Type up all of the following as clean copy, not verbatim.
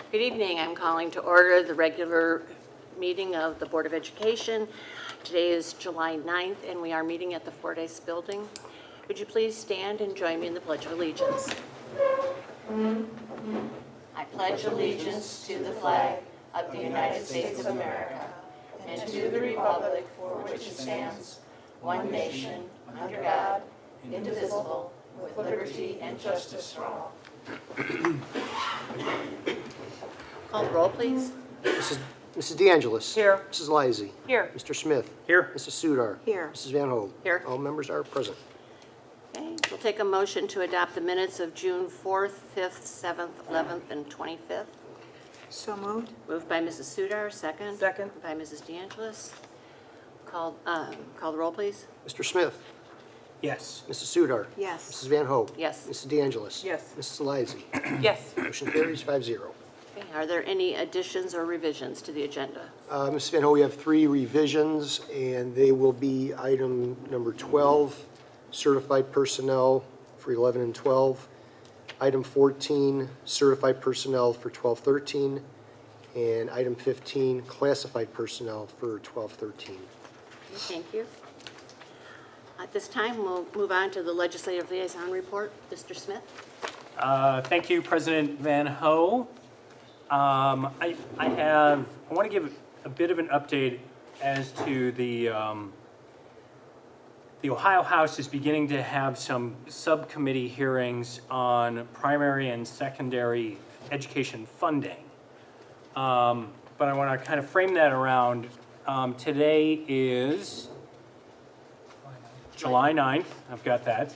Good evening. I'm calling to order the regular meeting of the Board of Education. Today is July 9th, and we are meeting at the Fordyce building. Would you please stand and join me in the Pledge of Allegiance? I pledge allegiance to the flag of the United States of America and to the republic for which it stands, one nation, under God, indivisible, with liberty and justice for all. Call the roll, please. Mrs. DeAngelis. Here. Mrs. Lysy. Here. Mr. Smith. Here. Mrs. Sudar. Here. Mrs. Van Hoek. Here. All members are present. Okay, we'll take a motion to adopt the minutes of June 4th, 5th, 7th, 11th, and 25th. So moved. Moved by Mrs. Sudar, second. Second. By Mrs. DeAngelis. Call the roll, please. Mr. Smith. Yes. Mrs. Sudar. Yes. Mrs. Van Hoek. Yes. Mrs. DeAngelis. Yes. Mrs. Lysy. Yes. Motion carries 5-0. Okay, are there any additions or revisions to the agenda? Mrs. Van Hoek, we have 3 revisions, and they will be item number 12, certified personnel for 11 and 12. Item 14, certified personnel for 12-13. And item 15, classified personnel for 12-13. Okay, thank you. At this time, we'll move on to the legislative liaison report. Mr. Smith? Thank you, President Van Hoek. I want to give a bit of an update as to the Ohio House is beginning to have some subcommittee hearings on primary and secondary education funding. But I want to kind of frame that around, today is July 9th, I've got that.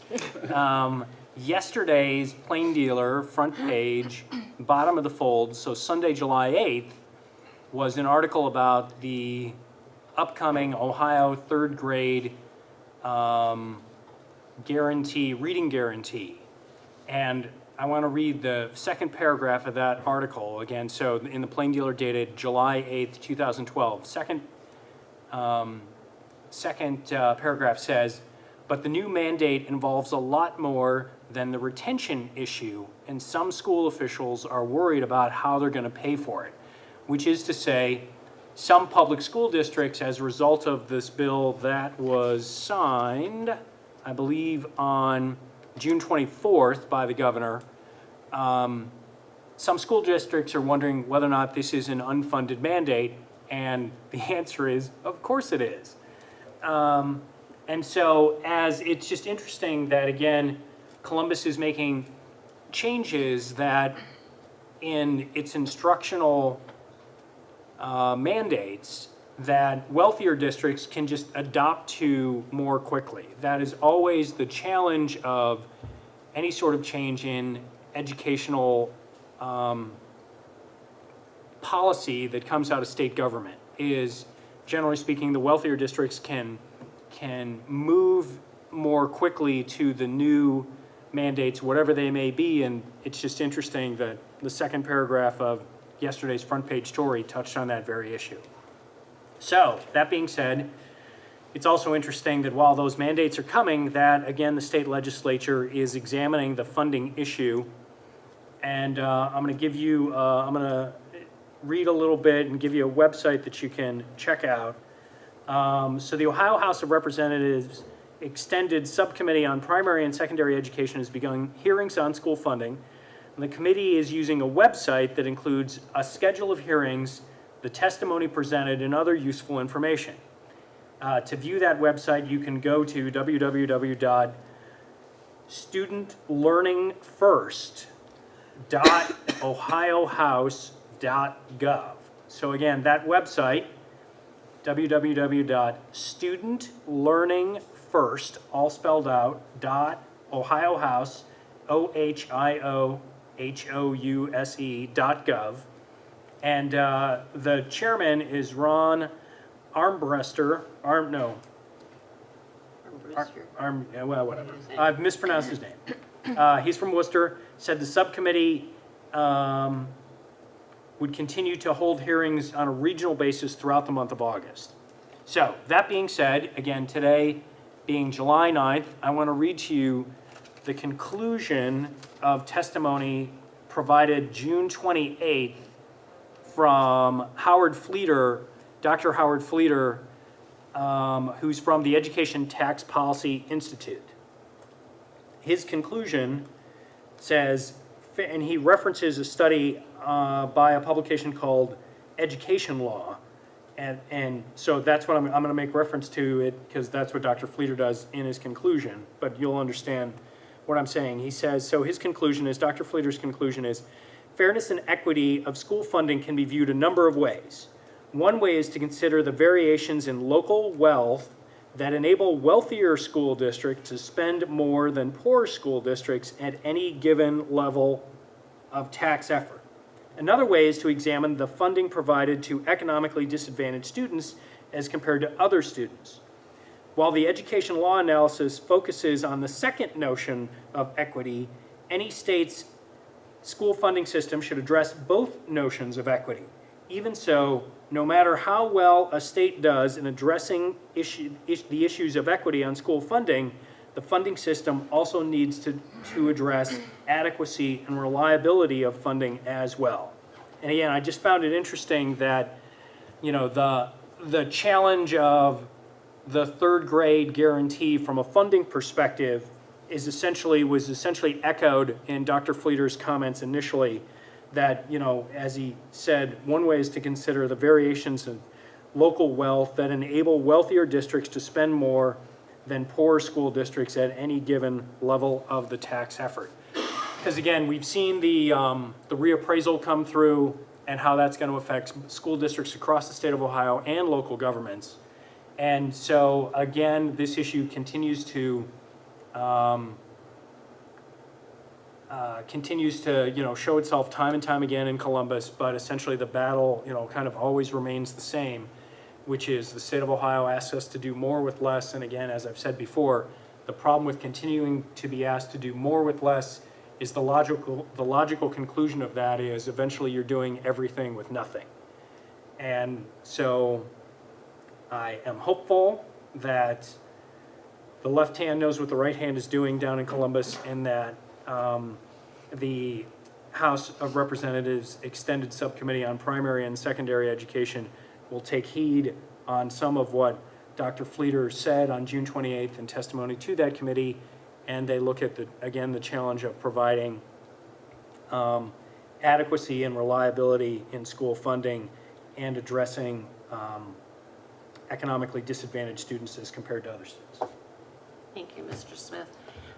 Yesterday's Plain Dealer front page, bottom of the fold, so Sunday, July 8th, was an article about the upcoming Ohio third grade reading guarantee. And I want to read the second paragraph of that article again. So in the Plain Dealer dated July 8th, 2012, second paragraph says, but the new mandate involves a lot more than the retention issue, and some school officials are worried about how they're going to pay for it, which is to say, some public school districts, as a result of this bill that was signed, I believe, on June 24th by the governor, some school districts are wondering whether or not this is an unfunded mandate, and the answer is, of course it is. And so, as it's just interesting that, again, Columbus is making changes that in its instructional mandates that wealthier districts can just adopt to more quickly. That is always the challenge of any sort of change in educational policy that comes out of state government, is, generally speaking, the wealthier districts can move more quickly to the new mandates, whatever they may be. And it's just interesting that the second paragraph of yesterday's front page story touched on that very issue. So, that being said, it's also interesting that while those mandates are coming, that again the state legislature is examining the funding issue. And I'm going to give you, I'm going to read a little bit and give you a website that you can check out. So the Ohio House of Representatives Extended Subcommittee on Primary and Secondary Education has begun hearings on school funding. And the committee is using a website that includes a schedule of hearings, the testimony presented, and other useful information. To view that website, you can go to www.studentlearningfirst.ohiohouse.gov. So again, that website, www.studentlearningfirst, all spelled out, .ohiohouse, OHIOHOUSE.gov, And the chairman is Ron Armbruster. Well, whatever. I've mispronounced his name. He's from Worcester. Said the subcommittee would continue to hold hearings on a regional basis throughout the month of August. So that being said, again, today being July 9th, I want to read to you the conclusion of testimony provided June 28th from Howard Fleeter, Dr. Howard Fleeter, who's from the Education Tax Policy Institute. His conclusion says, and he references a study by a publication called Education Law, and so that's what I'm going to make reference to it, because that's what Dr. Fleeter does in his conclusion, but you'll understand what I'm saying. He says, so his conclusion is, Dr. Fleeter's conclusion is, fairness and equity of school funding can be viewed a number of ways. One way is to consider the variations in local wealth that enable wealthier school districts to spend more than poorer school districts at any given level of tax effort. Another way is to examine the funding provided to economically disadvantaged students as compared to other students. While the education law analysis focuses on the second notion of equity, any state's school funding system should address both notions of equity. Even so, no matter how well a state does in addressing the issues of equity on school funding, the funding system also needs to address adequacy and reliability of funding as well. And again, I just found it interesting that, you know, the challenge of the third grade guarantee from a funding perspective was essentially echoed in Dr. Fleeter's comments initially, that, you know, as he said, one way is to consider the variations in local wealth that enable wealthier districts to spend more than poorer school districts at any given level of the tax effort. Because again, we've seen the reappraisal come through and how that's going to affect school districts across the state of Ohio and local governments. And so again, this issue continues to show itself time and time again in Columbus, but essentially the battle, you know, kind of always remains the same, which is the state of Ohio asks us to do more with less. And again, as I've said before, the problem with continuing to be asked to do more with less is the logical conclusion of that is eventually you're doing everything with nothing. And so I am hopeful that the left hand knows what the right hand is doing down in Columbus, and that the House of Representatives Extended Subcommittee on Primary and Secondary Education will take heed on some of what Dr. Fleeter said on June 28th in testimony to that committee, and they look at, the challenge of providing adequacy and reliability in school funding and addressing economically disadvantaged students as compared to other students. Thank you, Mr. Smith.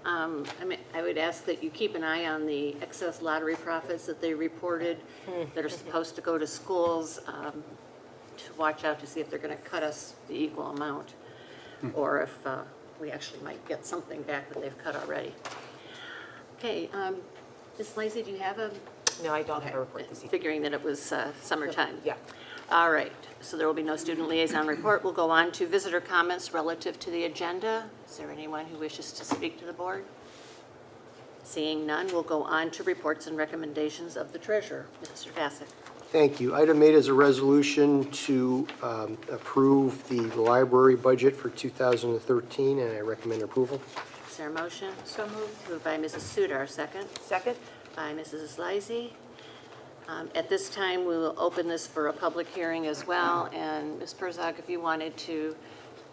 I would ask that you keep an eye on the excess lottery profits that they reported that are supposed to go to schools, to watch out to see if they're going to cut us the equal amount, or if we actually might get something back that they've cut already. Okay, Ms. Lacey, do you have a? No, I don't have a report this evening. Figuring that it was summertime. Yeah. All right, so there will be no student liaison report. We'll go on to visitor comments relative to the agenda. Is there anyone who wishes to speak to the board? Seeing none, we'll go on to reports and recommendations of the treasurer. Mr. Bassett. Thank you. Item 8 is a resolution to approve the library budget for 2013, and I recommend approval. Is there a motion? So moved. Moved by Mrs. Sudar, second. Second? By Mrs. Lysy. At this time, we will open this for a public hearing as well. And Ms. Perzog, if you wanted to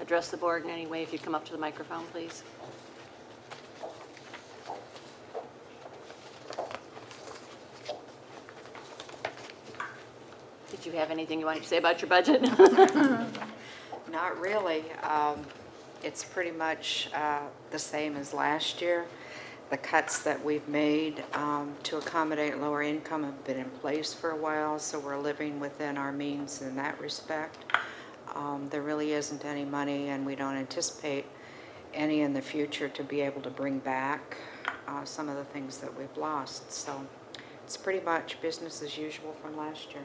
address the board in any way, if you'd come up to the microphone, please. Did you have anything you wanted to say about your budget? Not really. It's pretty much the same as last year. The cuts that we've made to accommodate lower income have been in place for a while, so we're living within our means in that respect. There really isn't any money, and we don't anticipate any in the future to be able to bring back some of the things that we've lost. So it's pretty much business as usual from last year.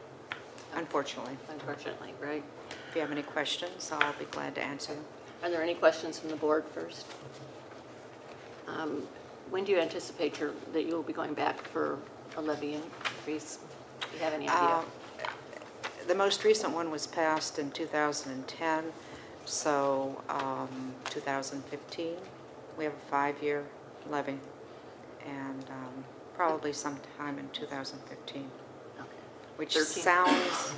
unfortunately. Unfortunately, right? If you have any questions, I'll be glad to answer them. Are there any questions from the board first? When do you anticipate that you will be going back for a levy increase? Do you have any idea? The most recent one was passed in 2010, so 2015, we have a 5-year levy, and probably sometime in 2015, Okay. which 13. sounds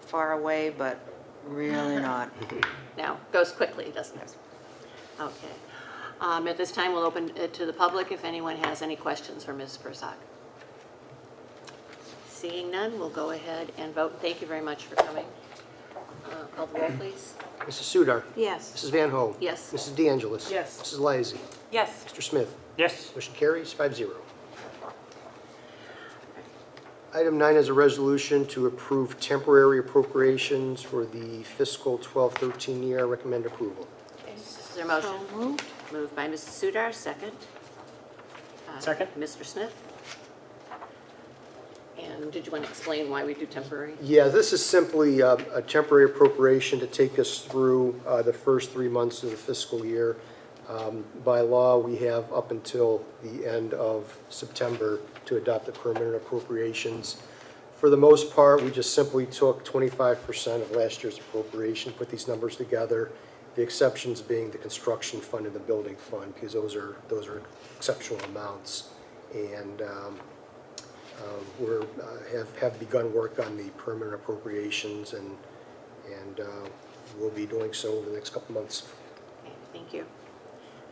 far away, but really not. Now, goes quickly, doesn't it? Okay. At this time, we'll open it to the public if anyone has any questions for Ms. Persak. Seeing none, we'll go ahead and vote. Thank you very much for coming. Call the roll, please. Mrs. Sudar. Yes. Mrs. Van Ho. Yes. Mrs. De Angelis. Yes. Mrs. Lysy. Yes. Mr. Smith. Yes. Motion carries 5-0. Item 9 is a resolution to approve temporary appropriations for the fiscal 12-13 year. I recommend approval. Is there a motion? moved. Moved by Mrs. Sudar, second. Second. Mr. Smith. And did you want to explain why we do temporary? Yeah, this is simply a temporary appropriation to take us through the first 3 months of the fiscal year. By law, we have up until the end of September to adopt the permanent appropriations. For the most part, we just simply took 25% of last year's appropriation, put these numbers together. The exceptions being the construction fund and the building fund, because those are exceptional amounts. And we're have begun work on the permanent appropriations, and we'll be doing so over the next couple months. Okay, thank you.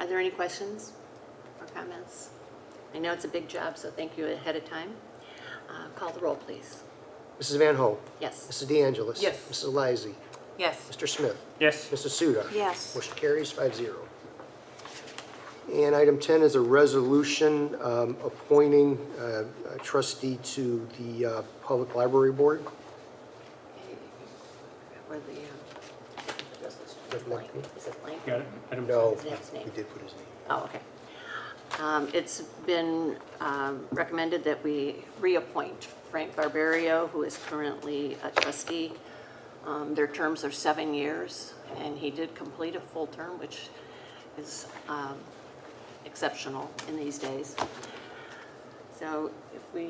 Are there any questions or comments? I know it's a big job, so thank you ahead of time. Call the roll, please. Mrs. Van Ho. Yes. Mrs. De Angelis. Yes. Mrs. Lysy. Yes. Mr. Smith. Yes. Mrs. Sudar. Yes. Motion carries 5-0. And item 10 is a resolution appointing a trustee to the Public Library Board. Where the, is it blank? Is it blank? Got it? Item No, Does it have his name? we did put his name. Oh, okay. It's been recommended that we reappoint Frank Barbario, who is currently a trustee. Their terms are 7 years, and he did complete a full term, which is exceptional in these days. So if Do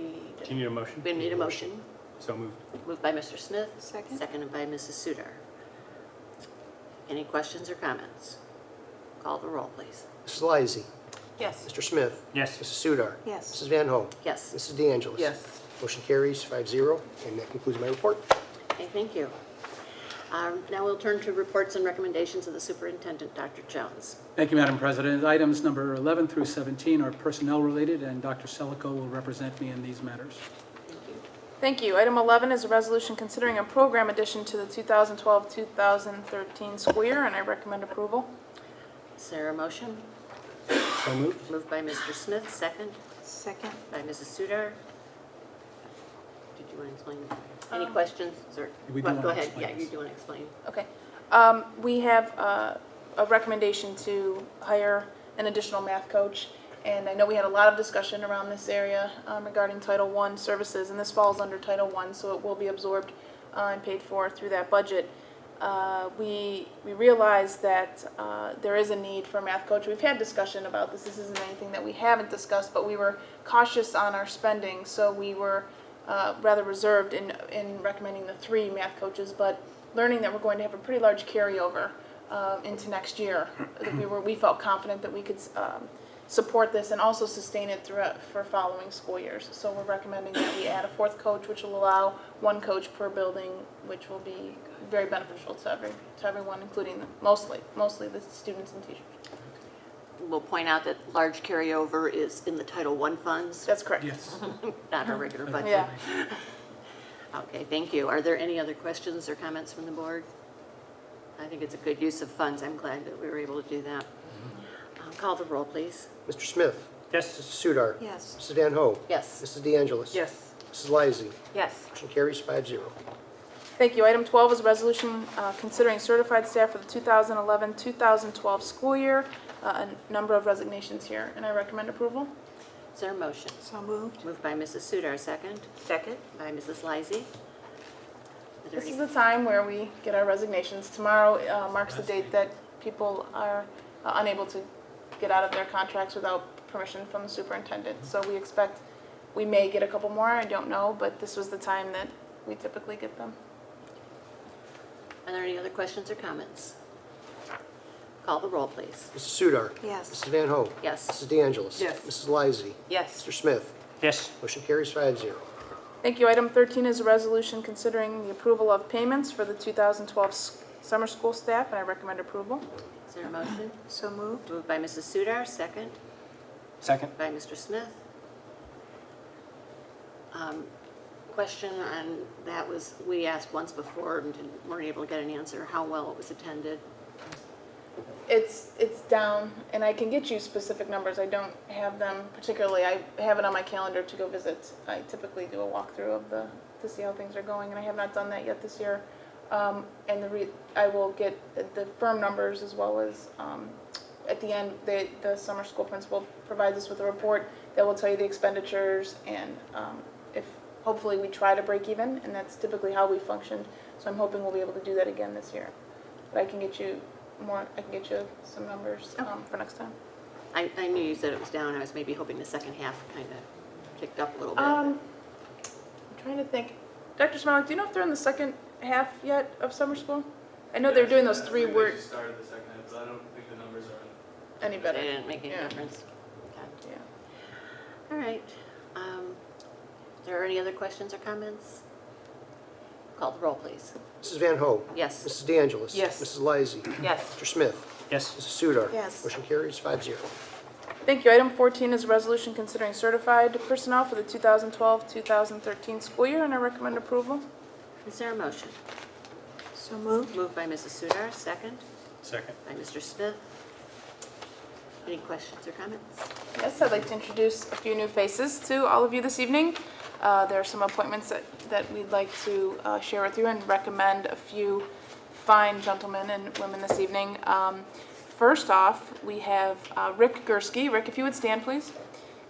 you need a motion? we need a motion. So moved. Moved by Mr. Smith. Second. Seconded by Mrs. Sudar. Any questions or comments? Call the roll, please. Mrs. Lysy. Yes. Mr. Smith. Yes. Mrs. Sudar. Yes. Mrs. Van Ho. Yes. Mrs. De Angelis. Yes. Motion carries 5-0, and that concludes my report. Okay, thank you. Now we'll turn to reports and recommendations of the superintendent, Dr. Jones. Thank you, Madam President. Items number 11 through 17 are personnel-related, and Dr. Selico will represent me in these matters. Thank you. Thank you. Item 11 is a resolution considering a program addition to the 2012-2013 school year, and I recommend approval. Is there a motion? So moved. Moved by Mr. Smith, second Second. by Mrs. Sudar. Did you want to explain? Any questions? Or, We do well, want go to ahead. explain Yeah, this. you do want to explain. Okay. We have a recommendation to hire an additional math coach, and I know we had a lot of discussion around this area regarding Title I services, and this falls under Title I, so it will be absorbed and paid for through that budget. We realize that there is a need for a math coach. We've had discussion about this. This isn't anything that we haven't discussed, but we were cautious on our spending, so we were rather reserved in recommending the 3 math coaches, but learning that we're going to have a pretty large carryover into next year, we felt confident that we could support this and also sustain it throughout for following school years. So we're recommending that we add a 4th coach, which will allow 1 coach per building, which will be very beneficial to everyone, including mostly the students and teachers. We'll point out that large carryover is in the Title I funds, That's correct. Yes. not our regular budget. Yeah. Okay, thank you. Are there any other questions or comments from the board? I think it's a good use of funds. I'm glad that we were able to do that. Call the roll, please. Mr. Smith. Yes. Mrs. Sudar. Yes. Mrs. Van Ho. Yes. Mrs. De Angelis. Yes. Mrs. Lysy. Yes. Motion carries 5-0. Thank you. Item 12 is a resolution considering certified staff for the 2011-2012 school year. A number of resignations here, and I recommend approval. Is there a motion? So moved. Moved by Mrs. Sudar, second. Second. By Mrs. Lysy. there This any- is the time where we get our resignations. Tomorrow marks the date that people are unable to get out of their contracts without permission from the superintendent. So we expect we may get a couple more, I don't know, but this was the time that we typically get them. Are there any other questions or comments? Call the roll, please. Mrs. Sudar. Yes. Mrs. Van Hoen. Yes. Mrs. De Angelis. Yes. Mrs. Lysy. Yes. Mr. Smith. Yes. Motion carries 5-0. Thank you. Item 13 is a resolution considering the approval of payments for the 2012 summer school staff, and I recommend approval. Is there a motion? So moved. Moved by Mrs. Sudar, second Second. by Mr. Smith. Question on that was, we asked once before and weren't able to get an answer, how well it was attended. It's down, and I can get you specific numbers. I don't have them particularly. I have it on my calendar to go visit. I typically do a walkthrough of to see how things are going, and I have not done that yet this year. And I will get the firm numbers as well as at the end, the summer school principal provides us with a report that will tell you the expenditures and if hopefully we try to break even, and that's typically how we functioned. So I'm hoping we'll be able to do that again this year. But I can get you some numbers for next time. I knew you said it was down. I was maybe hoping the second half kind of picked up a little bit. I'm trying to think. Dr. Smilik, do you know if they're in the second half yet of summer school? I know they're doing those 3 They words. just started the second half, but I don't think the numbers are Any better? They didn't make any Yeah. difference. Okay. Yeah. All right. Are there any other questions or comments? Call the roll, please. Mrs. Van Hoen. Yes. Mrs. De Angelis. Yes. Mrs. Lysy. Yes. Mr. Smith. Yes. Mrs. Sudar. Yes. Motion carries 5-0. Thank you. Item 14 is a resolution considering certified personnel for the 2012-2013 school year, and I recommend approval. Is there a motion? So moved. Moved by Mrs. Sudar, second Second. by Mr. Smith. Any questions or comments? Yes, I'd like to introduce a few new faces to all of you this evening. There are some appointments that we'd like to share with you and recommend a few fine gentlemen and women this evening. First off, we have Rick Gursky. Rick, if you would stand, please.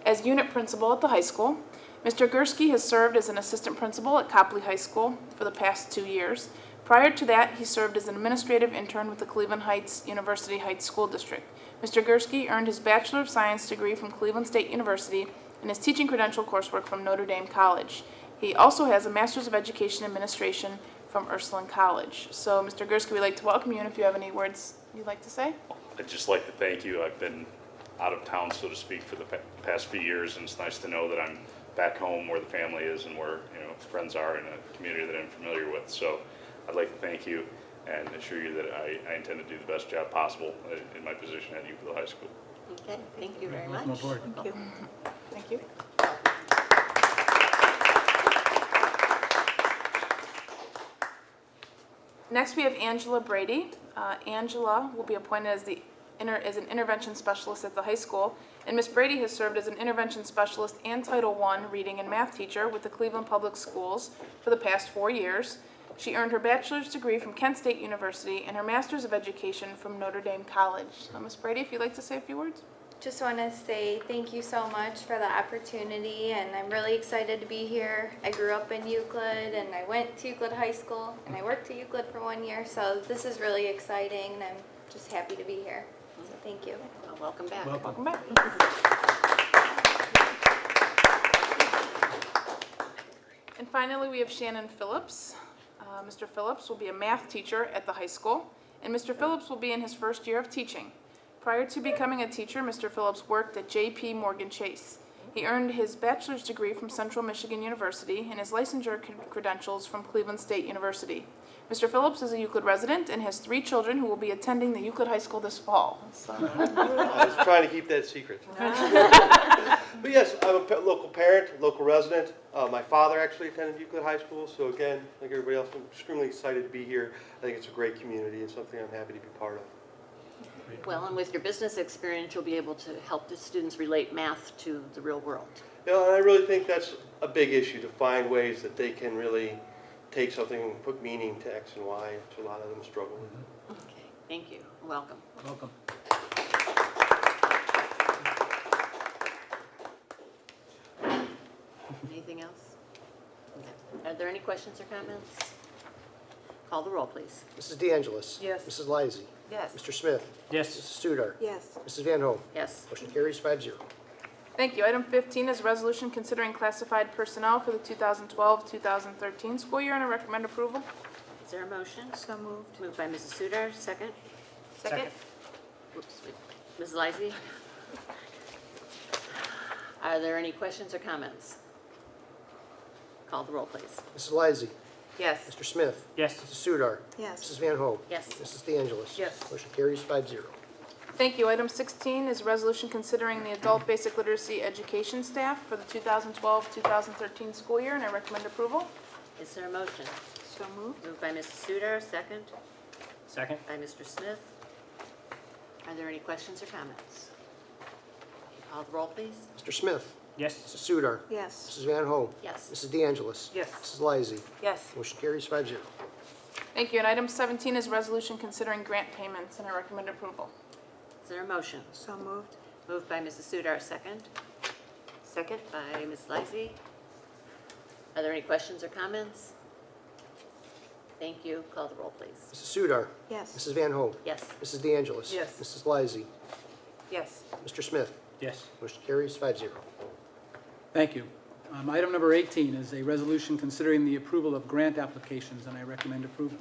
As unit principal at the high school. Mr. Gursky has served as an assistant principal at Copley High School for the past 2 years. Prior to that, he served as an administrative intern with the Cleveland Heights University Heights School District. Mr. Gursky earned his Bachelor of Science degree from Cleveland State University and his teaching credential coursework from Notre Dame College. He also has a Master's of Education Administration from Ursuline College. So, Mr. Gursky, we'd like to welcome you, and if you have any words you'd like to say. I'd just like to thank you. I've been out of town, so to speak, for the past few years, and it's nice to know that I'm back home where the family is and where friends are in a community that I'm familiar with. So I'd like to thank you and assure you that I intend to do the best job possible in my position at Euclid High School. Okay, thank you very much. Welcome aboard. Thank you. Thank you. Next, we have Angela Brady. Angela will be appointed as an intervention specialist at the high school, and Ms. Brady has served as an intervention specialist and Title I reading and math teacher with the Cleveland Public Schools for the past 4 years. She earned her bachelor's degree from Kent State University and her master's of education from Notre Dame College. Ms. Brady, if you'd like to say a few words. Just want to say thank you so much for the opportunity, and I'm really excited to be here. I grew up in Euclid, and I went to Euclid High School, and I worked at Euclid for 1 year, so this is really exciting, and I'm just happy to be here. So thank you. Well, welcome back. Welcome. Welcome back. And finally, we have Shannon Phillips. Mr. Phillips will be a math teacher at the high school, and Mr. Phillips will be in his first year of teaching. Prior to becoming a teacher, Mr. Phillips worked at J.P. Morgan Chase. He earned his bachelor's degree from Central Michigan University and his licensure credentials from Cleveland State University. Mr. Phillips is a Euclid resident and has 3 children who will be attending the Euclid High School this fall. So, I was trying to keep that secret. But yes, I'm a local parent, local resident. My father actually attended Euclid High School, so again, like everybody else, I'm extremely excited to be here. I think it's a great community and something I'm happy to be part of. Well, and with your business experience, you'll be able to help the students relate math to the real world. You know, and I really think that's a big issue, to find ways that they can really take something and put meaning to X and Y, which a lot of them struggle with. Okay, thank you. Welcome. Welcome. Anything else? Okay. Are there any questions or comments? Call the roll, please. Mrs. De Angelis. Yes. Mrs. Lysy. Yes. Mr. Smith. Yes. Mrs. Sudar. Yes. Mrs. Van Hoen. Yes. Motion carries 5-0. Thank you. Item 15 is a resolution considering classified personnel for the 2012-2013 school year, and I recommend approval. Is there a motion? So moved. Moved by Mrs. Sudar, second. Second. Oops, Ms. Lysy. Are there any questions or comments? Call the roll, please. Mrs. Lysy. Yes. Mr. Smith. Yes. Mrs. Sudar. Yes. Mrs. Van Hoen. Yes. Mrs. De Angelis. Yes. Motion carries 5-0. Thank you. Item 16 is a resolution considering the adult basic literacy education staff for the 2012-2013 school year, and I recommend approval. Is there a motion? So moved. Moved by Mrs. Sudar, second. Second. By Mr. Smith. Are there any questions or comments? Call the roll, please. Mr. Smith. Yes. Mrs. Sudar. Yes. Mrs. Van Hoen. Yes. Mrs. De Angelis. Yes. Mrs. Lysy. Yes. Motion carries 5-0. Thank you. And item 17 is a resolution considering grant payments, and I recommend approval. Is there a motion? So moved. Moved by Mrs. Sudar, second. Second by Ms. Lysy. Are there any questions or comments? Thank you. Call the roll, please. Mrs. Sudar. Yes. Mrs. Van Hoen. Yes. Mrs. De Angelis. Yes. Mrs. Lysy. Yes. Mr. Smith. Yes. Motion carries 5-0. Thank you. Item number 18 is a resolution considering the approval of grant applications, and I recommend approval.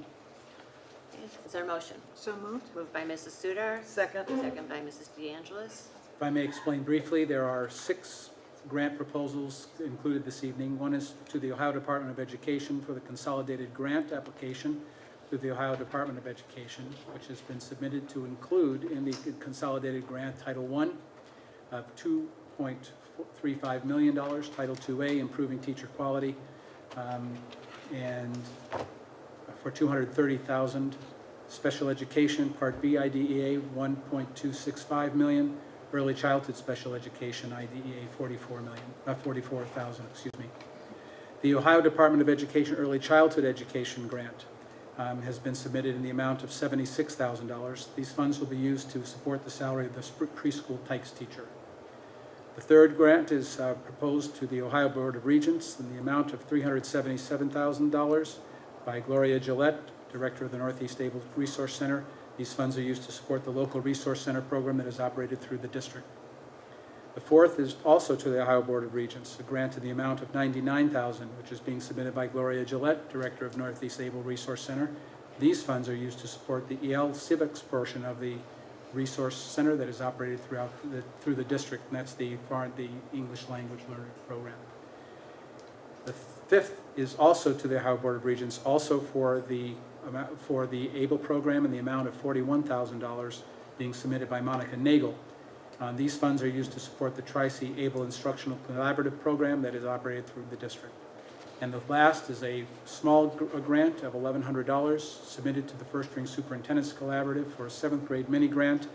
Is there a motion? So moved. Moved by Mrs. Sudar. Second. Second by Mrs. De Angelis. If I may explain briefly, there are 6 grant proposals included this evening. One is to the Ohio Department of Education for the consolidated grant application to the Ohio Department of Education, which has been submitted to include in the consolidated grant Title I of $2.35 million, Title IIA, improving teacher quality, and for $230,000. Special education, Part B IDEA, $1.265 million. Early childhood special education, IDEA, $44,000, excuse me. The Ohio Department of Education Early Childhood Education Grant has been submitted in the amount of $76,000. These funds will be used to support the salary of the preschool tykes teacher. The third grant is proposed to the Ohio Board of Regents in the amount of $377,000 by Gloria Gillette, Director of the Northeast Able Resource Center. These funds are used to support the local resource center program that is operated through the district. The fourth is also to the Ohio Board of Regents, a grant in the amount of $99,000, which is being submitted by Gloria Gillette, Director of Northeast Able Resource Center. These funds are used to support the EL Civics portion of the resource center that is operated through the district, and that's the English language learning program. The fifth is also to the Ohio Board of Regents, also for the ABLE program in the amount of $41,000 being submitted by Monica Nagel. These funds are used to support the Tri-C ABLE Instructional Collaborative Program that is operated through the district. And the last is a small grant of $1,100 submitted to the First String Superintendent's Collaborative for a 7th grade mini grant,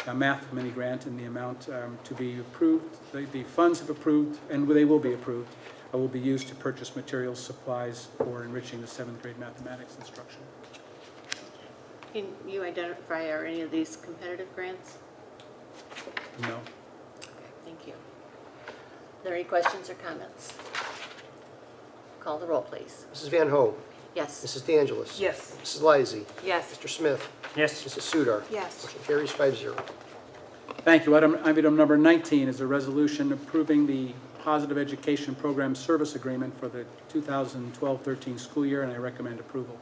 a math mini grant, in the amount to be approved. The funds have approved, and they will be approved, will be used to purchase materials, supplies for enriching the 7th grade mathematics instruction. Can you identify, are any of these competitive grants? No. Okay, thank you. Are there any questions or comments? Call the roll, please. Mrs. Van Hoen. Yes. Mrs. De Angelis. Yes. Mrs. Lysy. Yes. Mr. Smith. Yes. Mrs. Sudar. Yes. Motion carries 5-0. Thank you. Item number 19 is a resolution approving the Positive Education Program Service Agreement for the 2012-13 school year, and I recommend approval.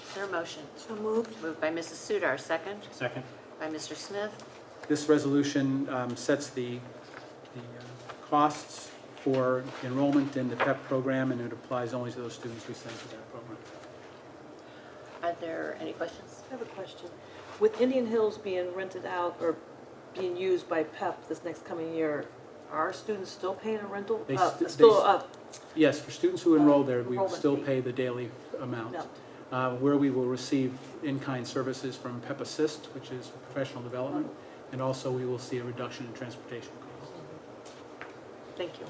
Is there a motion? So moved. Moved by Mrs. Sudar, second. Second. By Mr. Smith. This resolution sets the costs for enrollment in the PEP program, and it applies only to those students we send to that program. Are there any questions? I have a question. With Indian Hills being rented out or being used by PEP this next coming year, are students still paying a rental? Yes, for students who enroll there, we enrollment still fee. pay the daily amount. No. Where we will receive in-kind services from PEP Assist, which is professional development, and also we will see a reduction in transportation costs. Thank you.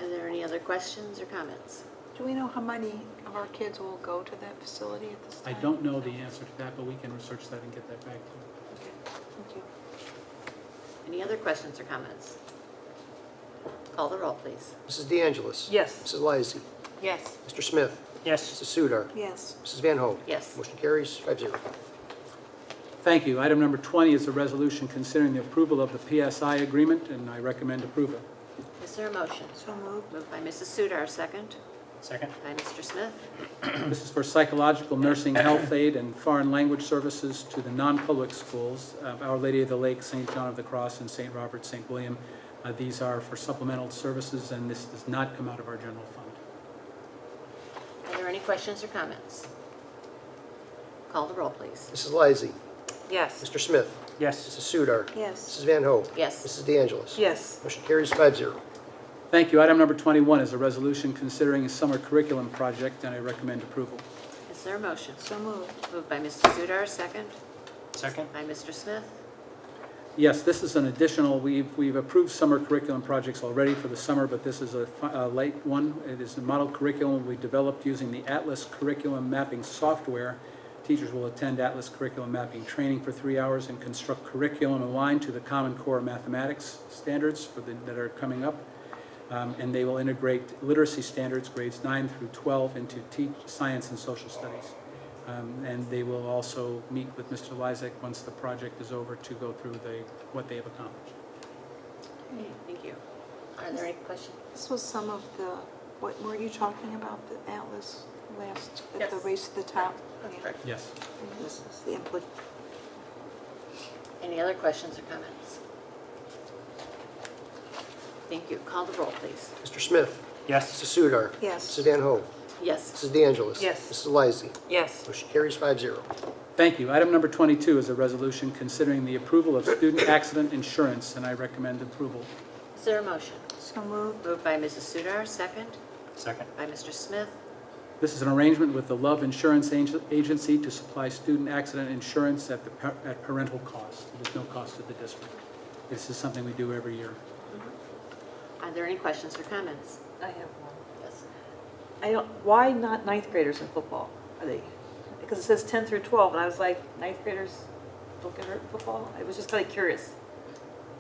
Are there any other questions or comments? Do we know how many of our kids will go to that facility at this I time? don't know the answer to that, but we can research that and get that back to you. Thank you. Any other questions or comments? Call the roll, please. Mrs. De Angelis. Yes. Mrs. Lysy. Yes. Mr. Smith? Yes. Mrs. Sudar? Yes. Mrs. Van Hoen? Yes. Motion carries 5-0. Thank you. Item number 20 is a resolution considering the approval of the PSI agreement, and I recommend approval. Is there a motion? So moved. Moved by Mrs. Sudar, second. Second. By Mr. Smith. This is for psychological nursing, health aid, and foreign language services to the non-public schools, Our Lady of the Lake, St. John of the Cross, and St. Robert, St. William. These are for supplemental services, and this does not come out of our general fund. Are there any questions or comments? Call the roll, please. Mrs. Lysy. Yes. Mr. Smith? Yes. Mrs. Sudar? Yes. Mrs. Van Hoen? Yes. Mrs. De Angelis? Yes. Motion carries 5-0. Thank you. Item number 21 is a resolution considering a summer curriculum project, and I recommend approval. Is there a motion? So moved. Moved by Mrs. Sudar, second. Second. By Mr. Smith. Yes, this is an additional, we've approved summer curriculum projects already for the summer, but this is a late one. It is a model curriculum we developed using the Atlas curriculum mapping software. Teachers will attend Atlas curriculum mapping training for 3 hours and construct curriculum aligned to the Common Core mathematics standards that are coming up. And they will integrate literacy standards, grades 9 through 12, into science and social studies. And they will also meet with Mr. Lysak once the project is over to go through what they have accomplished. Okay, thank you. Are there any questions? This was some of the, what were you talking about, the Atlas last, Yes. the race to the top? That's Yeah. correct. Yes. And this is the input. Any other questions or comments? Thank you. Call the roll, please. Mr. Smith? Yes. Mrs. Sudar? Yes. Mrs. Van Hoen? Yes. Mrs. De Angelis? Yes. Mrs. Lysy. Yes. Motion carries 5-0. Thank you. Item number 22 is a resolution considering the approval of student accident insurance, and I recommend approval. Is there a motion? So moved. Moved by Mrs. Sudar, second. Second. By Mr. Smith. This is an arrangement with the Love Insurance Agency to supply student accident insurance at parental cost. There's no cost to the district. This is something we do every year. Are there any questions or comments? I have one. Yes. Why not ninth graders in football? Are they, because it says 10 through 12, and I was like, ninth graders don't get hurt in football? I was just kind of curious.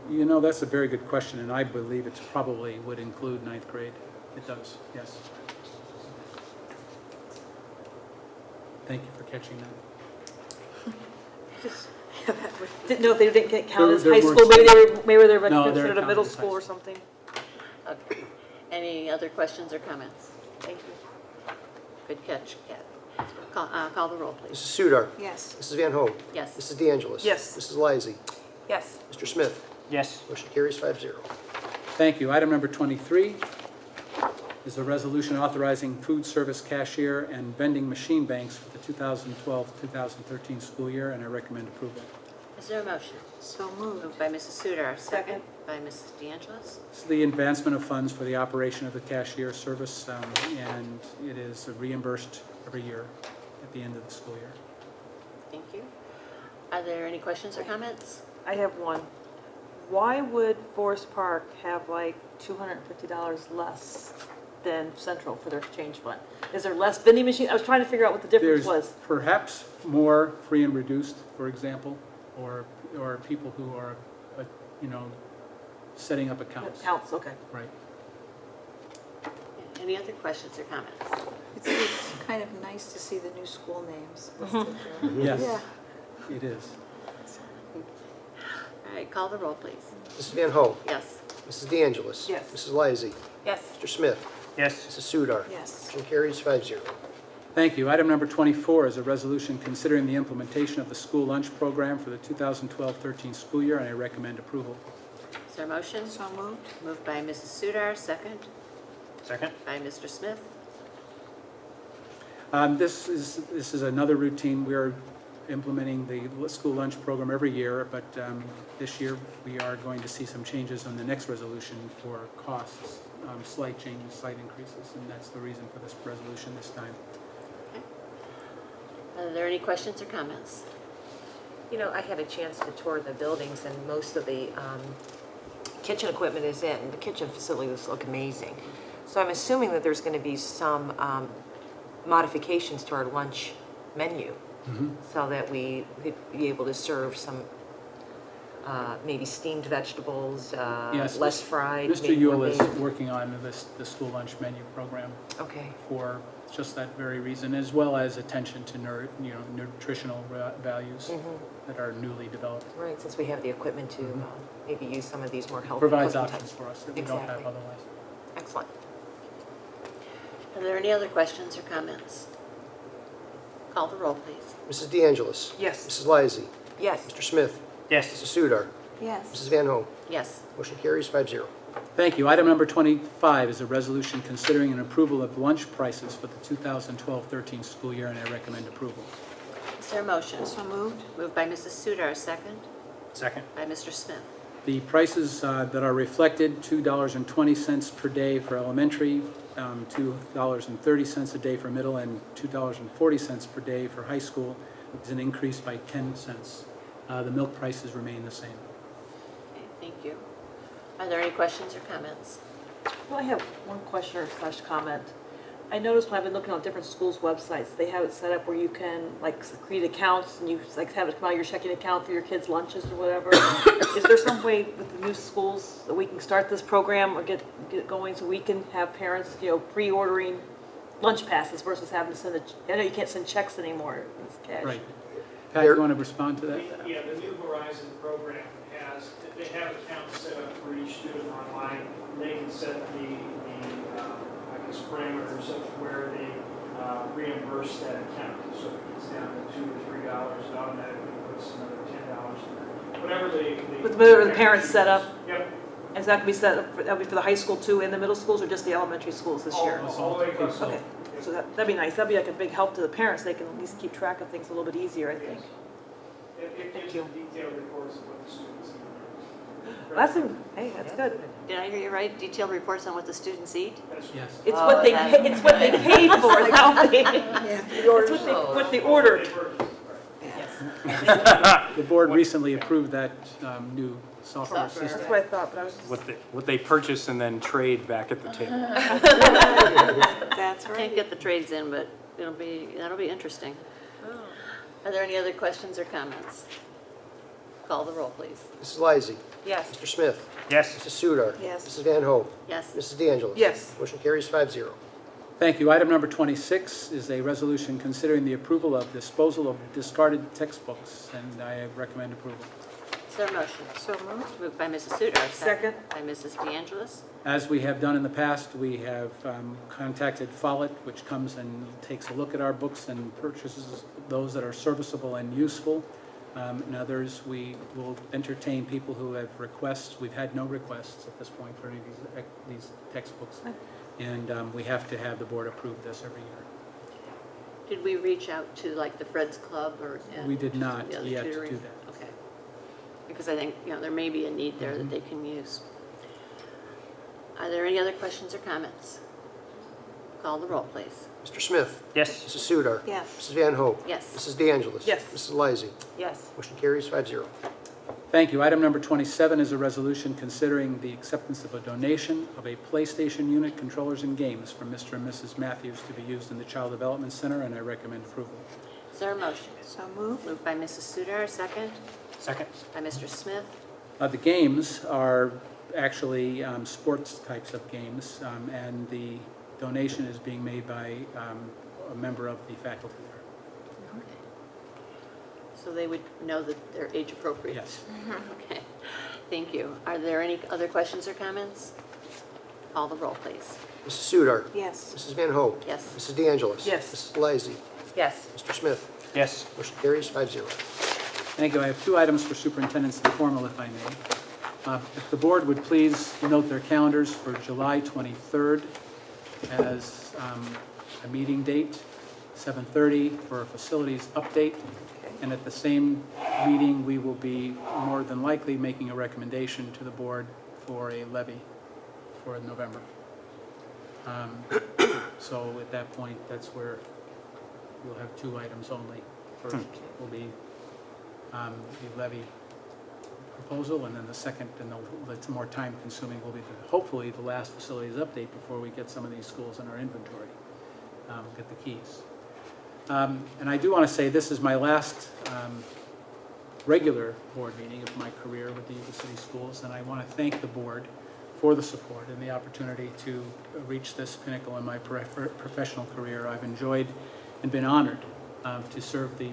You know, that's a very good question, and I believe it probably would include ninth grade. It does, yes. Thank you for catching that. Just didn't know if they didn't get counted as There high weren't school. Maybe they're No, they're considered a middle counted as high school or school. something. Okay. Any other questions or comments? Thank you. Good catch, Kat. Call the roll, please. Mrs. Sudar? Yes. Mrs. Van Hoen? Yes. Mrs. De Angelis? Yes. Mrs. Lysy. Yes. Mr. Smith? Yes. Motion carries 5-0. Thank you. Item number 23 is a resolution authorizing food service cashier and vending machine banks for the 2012-2013 school year, and I recommend approval. Is there a motion? So moved. Moved by Mrs. Sudar, second. Second. By Mrs. De Angelis. This is the advancement of funds for the operation of the cashier service, and it is reimbursed every year at the end of the school year. Thank you. Are there any questions or comments? I have one. Why would Forest Park have like $250 less than Central for their exchange fund? Is there less vending machines? I was trying to figure out what the difference There's was. perhaps more free and reduced, for example, or people who are, setting up accounts. Counts, okay. Right. Any other questions or comments? It's kind of nice to see the new school names listed there. Yes, Yeah. it is. All right, call the roll, please. Mrs. Van Hoen? Yes. Mrs. De Angelis? Yes. Mrs. Lysy. Yes. Mr. Smith? Yes. Mrs. Sudar? Yes. Motion carries 5-0. Thank you. Item number 24 is a resolution considering the implementation of the school lunch program for the 2012-13 school year, and I recommend approval. Is there a motion? So moved. Moved by Mrs. Sudar, second. Second. By Mr. Smith. This is another routine. We are implementing the school lunch program every year, but this year we are going to see some changes on the next resolution for costs, slight changes, slight increases, and that's the reason for this resolution this time. Are there any questions or comments? You know, I had a chance to tour the buildings, and most of the kitchen equipment is in. The kitchen facilities look amazing. So I'm assuming that there's going to be some modifications to our lunch menu, so that we could be able to serve some maybe steamed vegetables, Yes, less fried, Mr. maybe more Yule is baked? working on the school lunch menu program Okay, for just that very reason, as well as attention to nutritional values that are newly developed. right, since we have the equipment to maybe use some of these more healthy Provides cooking options types. for us that we don't have Exactly. otherwise. Excellent. Are there any other questions or comments? Call the roll, please. Mrs. De Angelis. Yes. Mrs. Lysy. Yes. Mr. Smith. Yes. Mrs. Sudar. Yes. Mrs. Van Hoen. Yes. Motion carries 5-0. Thank you. Item number 25 is a resolution considering an approval of lunch prices for the 2012-13 school year, and I recommend approval. Is there a motion? So moved. Moved by Mrs. Sudar, second Second. by Mr. Smith. The prices that are reflected, $2.20 per day for elementary, $2.30 a day for middle, and $2.40 per day for high school, is an increase by 10 cents. The milk prices remain the same. Okay, thank you. Are there any questions or comments? Well, I have one question or slash comment. I noticed when I've been looking on different schools' websites, they have it set up where you can like create accounts and you like have it come out of your checking account for your kids' lunches or whatever. Is there some way with the new schools that we can start this program or get it going so we can have parents, pre-ordering lunch passes versus having to send I know you can't send checks anymore. It's cash. Right. Pat, you want to respond to that? Yeah, the New Horizon program they have accounts set up for each student online. They can set the parameters of where they reimburse that account. So if it gets down to $2 or $3, it automatically puts another $10 in there. Whatever Whatever the parents set up. Yep. Is that going to be set up, that'll be for the high school too and the middle schools or just the elementary schools this year? All the way across. Okay, so that'd be nice. That'd be like a big help to the parents. They can at least keep track of things a little bit easier, I think. It gives you detailed reports of what the students eat. Hey, that's good. Did I hear you right? Detailed reports on what the students eat? Yes. It's what they it's what they paid for, not they. It's what they ordered. The board recently approved that new software system. That's what I thought, but I was just. What they purchase and then trade back at the table. That's right. Can't get the trades in, but that'll be interesting. Are there any other questions or comments? Call the roll, please. Mrs. Lysy. Yes. Mr. Smith. Yes. Mrs. Sudar. Yes. Mrs. Van Hoen. Yes. Mrs. De Angelis. Yes. Motion carries 5-0. Thank you. Item number 26 is a resolution considering the approval of disposal of discarded textbooks, and I recommend approval. Is there a motion? So moved. Moved by Mrs. Sudar, Second. by Mrs. De Angelis. As we have done in the past, we have contacted Follett, which comes and takes a look at our books and purchases those that are serviceable and useful. And others, we will entertain people who have requests. We've had no requests at this point for any of these textbooks. And we have to have the board approve this every year. Did we reach out to like the Fred's Club or? We did not the other yet tutoring? do that. Okay. Because I think, there may be a need there that they can use. Are there any other questions or comments? Call the roll, please. Mr. Smith. Yes. Mrs. Sudar. Yes. Mrs. Van Hoen. Yes. Mrs. De Angelis. Yes. Mrs. Lysy. Yes. Motion carries 5-0. Thank you. Item number 27 is a resolution considering the acceptance of a donation of a PlayStation unit, controllers, and games from Mr. and Mrs. Matthews to be used in the Child Development Center, and I recommend approval. Is there a motion? So moved. Moved by Mrs. Sudar, second Second. by Mr. Smith. The games are actually sports types of games, and the donation is being made by a member of the faculty there. Okay. So they would know that they're age appropriate? Yes. Okay, thank you. Are there any other questions or comments? Call the roll, please. Mrs. Sudar. Yes. Mrs. Van Hoen. Yes. Mrs. De Angelis. Yes. Mrs. Lysy. Yes. Mr. Smith. Yes. Motion carries 5-0. Thank you. I have two items for superintendent's informal, if I may. If the board would please note their calendars for July 23rd as a meeting date, 7:30 for a facilities update. And at the same meeting, we will be more than likely making a recommendation to the board for a levy for November. So at that point, that's where we'll have two items only. First will be the levy proposal, and then the second, and that's more time consuming, will be hopefully the last facilities update before we get some of these schools in our inventory, get the keys. And I do want to say this is my last regular board meeting of my career with the Euclid City Schools, and I want to thank the board for the support and the opportunity to reach this pinnacle in my professional career. I've enjoyed and been honored to serve the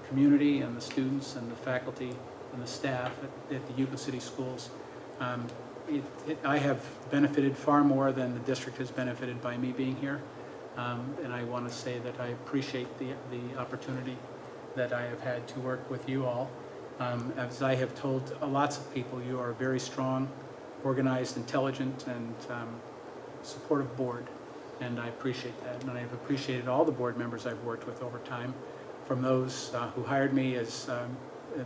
community and the students and the faculty and the staff at the Euclid City Schools. I have benefited far more than the district has benefited by me being here, and I want to say that I appreciate the opportunity that I have had to work with you all. As I have told lots of people, you are a very strong, organized, intelligent, and supportive board, and I appreciate that. And I've appreciated all the board members I've worked with over time, from those who hired me as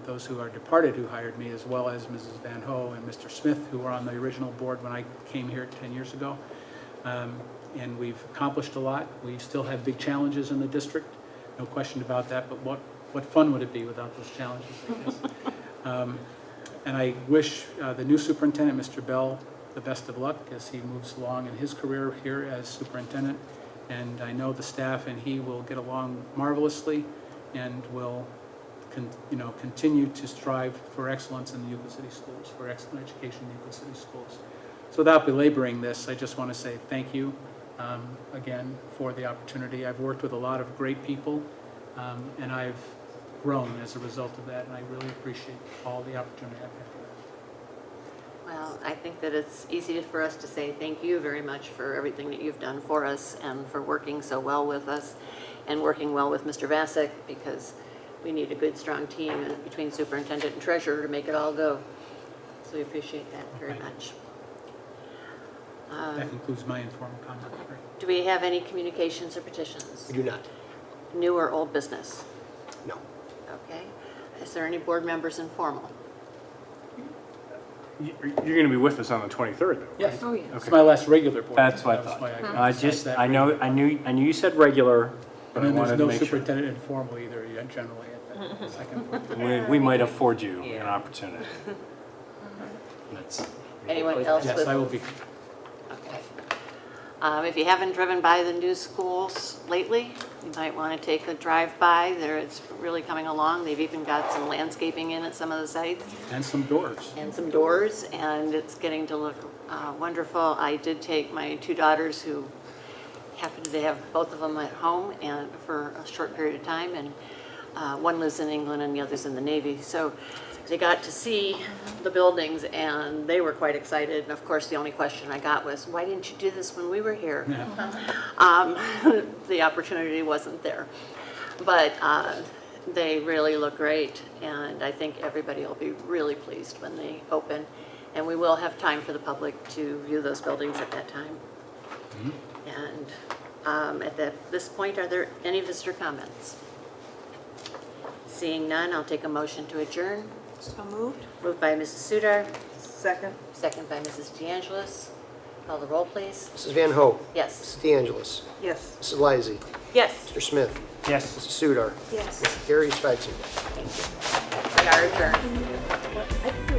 those who are departed who hired me, as well as Mrs. Van Ho and Mr. Smith, who were on the original board when I came here 10 years ago. And we've accomplished a lot. We still have big challenges in the district, no question about that, but what fun would it be without those challenges, I guess. And I wish the new superintendent, Mr. Bell, the best of luck as he moves along in his career here as superintendent. And I know the staff and he will get along marvelously and will continue to strive for excellence in the Euclid City Schools, for excellent education in the Euclid City Schools. So without belaboring this, I just want to say thank you again for the opportunity. I've worked with a lot of great people, and I've grown as a result of that, and I really appreciate all the opportunity I've had for that. Well, I think that it's easy for us to say thank you very much for everything that you've done for us and for working so well with us and working well with Mr. Vasek, because we need a good, strong team between superintendent and treasurer to make it all go. So we appreciate that very much. That concludes my informal comment. Do we have any communications or petitions? We do not. New or old business? No. Okay. Is there any board members informal? You're going to be with us on the 23rd, though, right? Yes. Oh, yeah. It's my last regular board. That's meeting. what I That was thought. why I knew you said regular, but And I then wanted there's to no make sure. superintendent informal either, generally at the second board. We might afford you an opportunity. That's, Anyone else Yes, with? I will be. Okay. If you haven't driven by the new schools lately, you might want to take a drive by. It's really coming along. They've even got some landscaping in at some of the sites And some doors. and some doors, and it's getting to look wonderful. I did take my two daughters, who happened to have both of them at home and for a short period of time, and one lives in England and the other's in the Navy. So they got to see the buildings, and they were quite excited. And of course, the only question I got was, why didn't you do this when we were here? Yeah. The opportunity wasn't there. But they really look great, and I think everybody will be really pleased when they open. And we will have time for the public to view those buildings at that time. And at this point, are there any visitor comments? Seeing none, I'll take a motion to adjourn. So moved? Moved by Mrs. Sudar, Second. second by Mrs. DeAngelis. Call the roll, please. Mrs. Van Ho. Yes. Mrs. DeAngelis. Yes. Mrs. Lysy. Yes. Mr. Smith. yes. Mrs. Sudar. Yes. Carries 5-0. We are adjourned.